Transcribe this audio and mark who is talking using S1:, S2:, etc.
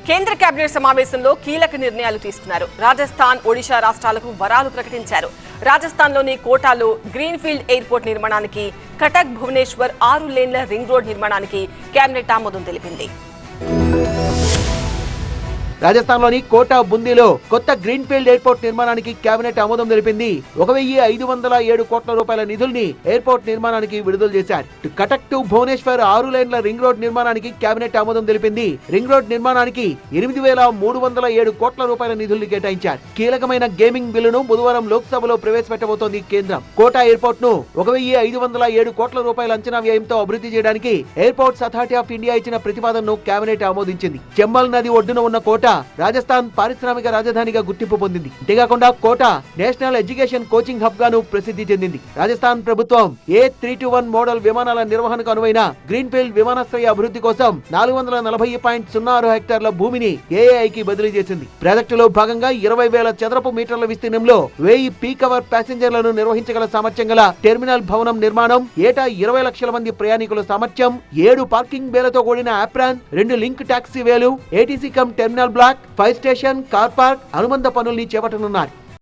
S1: కేంద్ర కేబినెట్ సమావేశంలో కీలక నిర్ణయాలు తీసుకున్నారు. రాజస్థాన్, ఒడిశా రాష్ట్రాలకు వరాలు ప్రకటించారు. రాజస్థాన్లోని కోటాలో గ్రీన్ఫీల్డ్ ఎయిర్పోర్ట్ నిర్మాణానికి, కటక్ భువనేశ్వర్ 6 లేన్ల రింగ్ రోడ్ నిర్మాణానికి కేబినెట్ ఆమోదం తెలిపింది.
S2: రాజస్థాన్లోని కోటా బుందీలో కొత్త గ్రీన్ఫీల్డ్ ఎయిర్పోర్ట్ నిర్మాణానికి కేబినెట్ ఆమోదం తెలిపింది. 1507 కోట్ల రూపాయల నిధుల్ని ఎయిర్పోర్ట్ నిర్మాణానికి విడుదల చేశారు. కటక్ టు భువనేశ్వర్ 6 లేన్ల రింగ్ రోడ్ నిర్మాణానికి కేబినెట్ ఆమోదం తెలిపింది. రింగ్ రోడ్ నిర్మాణానికి 8307 కోట్ల రూపాయల నిధుల్ని కేటాయించారు. కీలకమైన గేమింగ్ బిల్లును బుధవారం లోక్సభలో ప్రవేశపెట్టబోతోంది కేంద్రం. కోటా ఎయిర్పోర్ట్ ను 1507 కోట్ల రూపాయల అంచనా వ్యయంతో అభివృద్ధి చేయడానికి ఎయిర్పోర్ట్స్ అథారిటీ ఆఫ్ ఇండియా ఇచ్చిన ప్రతిపాదనను కేబినెట్ ఆమోదించింది. చంబల్ నది ఒడ్డున ఉన్న కోట రాజస్థాన్ పారిశ్రామిక రాజధానిగా గుర్తింపు పొందింది. అంతేకాకుండా కోట నేషనల్ ఎడ్యుకేషన్ కోచింగ్ హబ్ గాను ప్రసిద్ధి చెందింది. రాజస్థాన్ ప్రభుత్వం A321 మోడల్ విమానాల నిర్వహణకు అనువైన గ్రీన్ఫీల్డ్ విమానాశ్రయ అభివృద్ధి కోసం 440.06 హెక్టార్ల భూమిని ఏఐకి బదిలీ చేసింది. ప్రాజెక్టులో భాగంగా 20,000 చదరపు మీటర్ల విస్తీర్ణంలో 1000 పీక్ అవర్ ప్యాసింజర్లను నిర్వహించగల సామర్థ్యం గల టెర్మినల్ భవనం నిర్మాణం, ఏటా 20 లక్షల మంది ప్రయాణికుల సామర్థ్యం, 7 పార్కింగ్ బేలతో కూడిన ఆప్రాన్, 2 లింక్ టాక్సీ వేలు, ATC cum terminal block, fire station, car park, అనుబంధ పనుల్ని చేపట్టనున్నారు.